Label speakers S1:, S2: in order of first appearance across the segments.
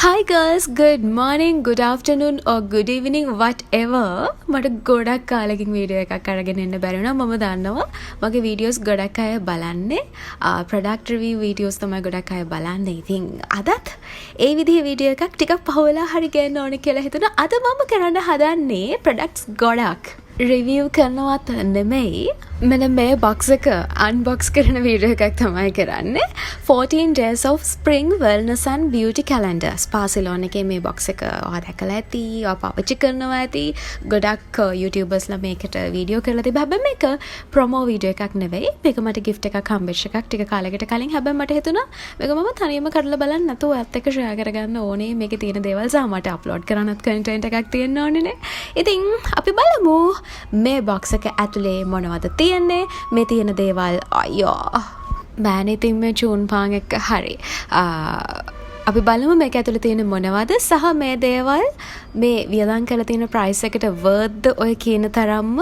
S1: Hi girls, good morning, good afternoon or good evening, whatever. මට ගොඩක් කාලෙකින් video එකක් අරගෙන එන්න බැරි වුණා. මම දන්නවා මගේ වීඩියෝස් ගොඩක් අය බලන්නේ. ප්‍රොඩක්ට් රිවිව් වීඩියෝස් තමයි ගොඩක් අය බලන්නේ. ඉතින් අදත් ඒ විදිහේ වීඩියෝ එකක් ටිකක් පහවලා හරි ගන්න ඕනේ කියලා හිතුණා. අද මම කරන්න හදන්නේ ප්‍රොඩක්ට්ස් ගොඩක් රිවිව් කරනවත් නෙමෙයි. මෙන්න මේ බොක්ස් එක අන්බොක්ස් කරන වීඩියෝ එකක් තමයි කරන්නේ. 14 days of spring wellness and beauty calendar. Ceylon එකේ මේ බොක්ස් එක ඔයා දැකලා ඇති, ඔයා පාවිච්චි කරනවා ඇති. ගොඩක් YouTubers ලා මේකට වීඩියෝ කරලා තිබ්බා. හැබැයි මේක ප්‍රොමෝ වීඩියෝ එකක් නෙවෙයි. මේක මට gift එකක් හම්බෙච්ච එකක් ටික කාලයකට කලින්. හැබැයි මට හිතුණා මේක මම තනියම කරලා බලන්න නැතුව ඔයත් එක්ක share කරගන්න ඕනේ. මේකේ තියෙන දේවල් සහ මට අප්ලෝඩ් කරන්නත් content එකක් තියෙන්න ඕනේ නේ. ඉතින් අපි බලමු මේ බොක්ස් එක ඇතුලේ මොනවද තියෙන්නේ. මේ තියෙන දේවල් අයියෝ බෑනේ. ඉතින් මේ චූන් පාන් එක හරි. අපි බලමු මේක ඇතුලේ තියෙන මොනවද සහ මේ දේවල් මේ වියදම් කරලා තියෙන price එකට worth ඔය කියන තරම්ම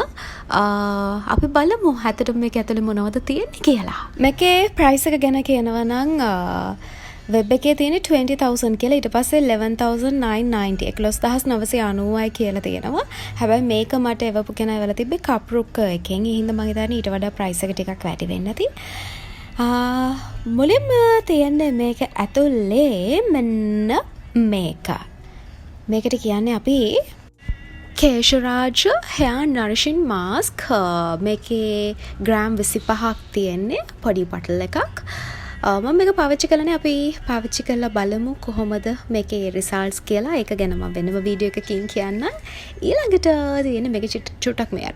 S1: අපි බලමු ඇත්තටම මේක ඇතුලේ මොනවද තියෙන්නේ කියලා. මේකේ price එක ගැන කියනවා නම් වෙබ් එකේ තියෙන 20,000 කියලා, ඊට පස්සේ 11,990 11990යි කියලා තියෙනවා. හැබැයි මේක මට එවපු කෙනා එවලා තිබ්බේ කප්රුක් එකෙන්. ඒ හින්දා මම හිතන්නේ ඊට වඩා price එක ටිකක් වැඩි වෙන්න ඇති. මුලින්ම තියෙන්නේ මේක ඇතුලේ මෙන්න මේක. මේකට කියන්නේ අපි කේශරාජ hair nourishing mask. මේකේ ග්‍රෑම් 25ක් තියෙන්නේ, පොඩි බොටල් එකක්. මම මේක පාවිච්චි කරන්නේ. අපි පාවිච්චි කරලා බලමු කොහොමද මේකේ රිසල්ට්ස් කියලා. ඒක ගැන මම වෙනම වීඩියෝ එකකින් කියන්නම්. ඊළඟට තියෙන්නේ මේක චුට්ටක් මෙයා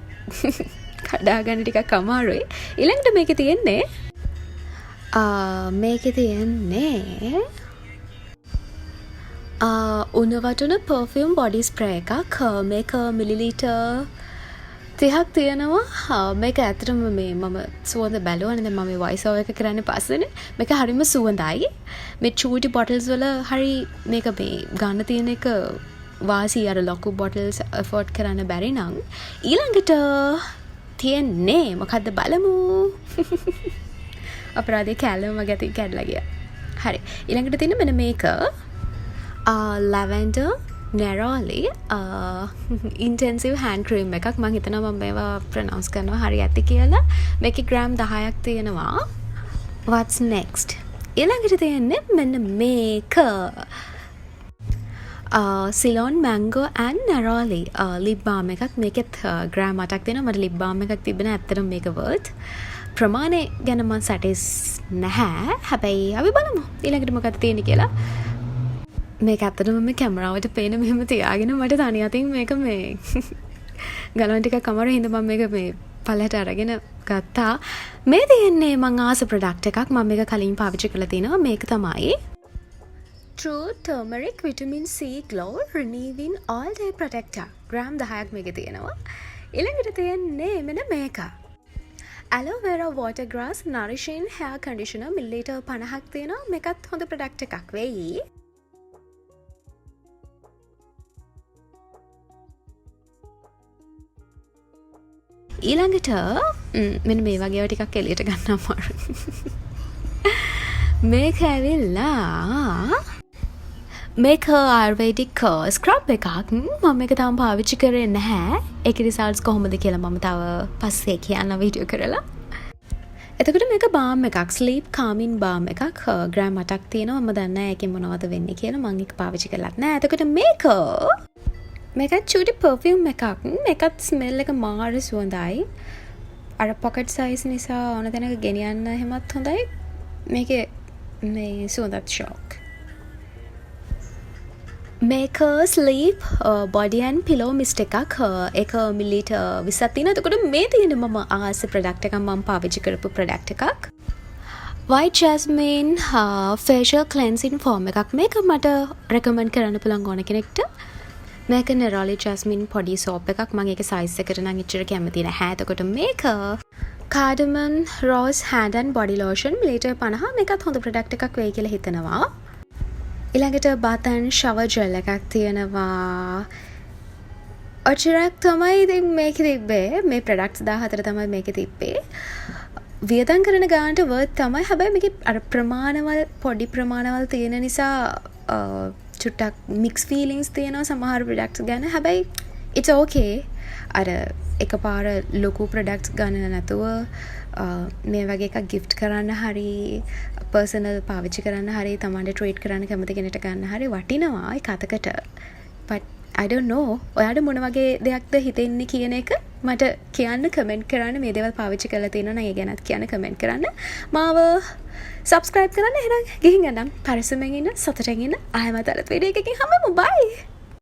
S1: කඩා ගන්න ටිකක් අමාරුයි. ඊළඟට මේකේ තියෙන්නේ උණවටුන perfume body spray එකක්. මේක මිලිලීටර් 30ක් තියෙනවා. මේක ඇත්තටම මේ මම සුවඳ බැලුවානේ. දැන් මම මේ වොයිස් ඕවර් එක කරන්නේ පස්සේනේ. මේක හරිම සුවඳයි. මේ චූටි බොටල්ස් වල හරි මේක මේ ගන්න තියෙන එක වාසි. අර ලොකු බොටල්ස් afford කරන්න බැරි නම් ඊළඟට තියෙන්නේ මොකද්ද බලමු. අපරාධේ කැලම මගේ කැඩලා ගියා. හරි. ඊළඟට තියෙන මෙන්න මේක lavender neroli intensive hand cream එකක්. මම හිතනවා මම මේවා pronounce කරනවා හරි ඇති කියලා. මේකේ ග්‍රෑම් 10ක් තියෙනවා. what's next? ඊළඟට තියෙන්නේ මෙන්න මේක Ceylon mango and neroli lip balm එකක්. මේකෙත් ග්‍රෑම් 8ක් තියෙනවා. මට lip balm එකක් තිබුණා. ඇත්තටම මේක worth. ප්‍රමාණය ගැන මම සැටිස් නැහැ. හැබැයි අපි බලමු ඊළඟට මොකක්ද තියෙන්නේ කියලා. මේක ඇත්තටම මේ කැමරාවට පේන මෙහෙම තියාගෙන මට තනි අතින් මේක මේ ගලවන්න ටිකක් අමාරුයි. හින්දා මම මේක මේ පළහැට අරගෙන ගත්තා. මේ තියෙන්නේ මං ආස ප්‍රොඩක්ට් එකක්. මම මේක කලින් පාවිච්චි කරලා තිනවා. මේක තමයි True Turmeric Vitamin C Glow Renewing All Day Protector. Gram 10ක් මේකේ තියෙනවා. ඊළඟට තියෙන්නේ මෙන්න මේක Aloe Vera Water Grass Nourishing Hair Conditioner millilitre 50ක් තියෙනවා. මේකත් හොඳ ප්‍රොඩක්ට් එකක් වෙයි. ඊළඟට මෙන්න මේ වගේ ටිකක් එළියට ගන්න අමාරුයි. මේක ඇවිල්ලා මේක ආයුර්වේදික් ස්ක්‍රබ් එකක්. මම මේක තාම පාවිච්චි කරේ නැහැ. ඒකේ රිසල්ට්ස් කොහොමද කියලා මම තව පස්සේ කියන්න වීඩියෝ කරලා. එතකොට මේක බාම් එකක්, ස්ලීප් කාමින් බාම් එකක්. ග්‍රෑම් 8ක් තියෙනවා. මම දන්නේ නැහැ ඒකෙන් මොනවද වෙන්නේ කියලා. මම ඒක පාවිච්චි කරලත් නැහැ. එතකොට මේකත් චූටි perfume එකක්. මේකත් ස්මෙල් එක මාර සුවඳයි. අර pocket size නිසා ඕන තැනක ගෙනියන්න එහෙමත් හොඳයි. මේකේ මේ සුවඳත් shock. මේක sleep body and pillow mist එකක්. ඒක මිලිලීටර් 20ක් තියෙනවා. එතකොට මේ තියෙන මම ආස ප්‍රොඩක්ට් එකක්, මම පාවිච්චි කරපු ප්‍රොඩක්ට් එකක්. white jasmine facial cleansing foam එකක්. මේක මට recommend කරන්න පුළුවන් ඕන කෙනෙක්ට. මේක neroli jasmine පොඩි soap එකක්. මම ඒකේ size එකට නම් ඉච්චර කැමති නැහැ. එතකොට මේක cardamom rose hand and body lotion millilitre 50. මේකත් හොඳ ප්‍රොඩක්ට් එකක් වෙයි කියලා හිතනවා. ඊළඟට bath and shower gel එකක් තියෙනවා. ඔච්චරක් තමයි ඉතින් මේකේ තිබ්බේ. මේ ප්‍රොඩක්ට්ස් 14 තමයි මේකේ තිබ්බේ. වියදම් කරන ගානට worth තමයි. හැබැයි මේකේ අර ප්‍රමාණවල පොඩි ප්‍රමාණවල තියෙන නිසා චුට්ටක් මික්ස් ෆීලිංස් තියෙනවා සමහර ප්‍රොඩක්ට්ස් ගැන. හැබැයි it's okay. අර එකපාර ලොකු ප්‍රොඩක්ට්ස් ගන්න නැතුව මේ වගේ එකක් ගිෆ්ට් කරන්න හරි පර්සනල් පාවිච්චි කරන්න හරි තමන්ට ට්‍රීට් කරන්න කැමති කෙනෙක්ට ගන්න හරි වටිනවා ඒ කතකට. but I don't know ඔයාට මොන වගේ දෙයක්ද හිතෙන්නේ කියන එක මට කියන්න කමෙන්ට් කරන්න. මේ දේවල් පාවිච්චි කරලා තියෙනවා නම් ඒ ගැනත් කියන්න කමෙන්ට් කරන්න. මාව subscribe කරන්න. එහෙනම් ගිහින් යන්න පරිස්සමෙන් ඉන්න සතුටින් ඉන්න. ආයෙමත් අලුත් වීඩියෝ එකකින් හම්බෙමු. bye.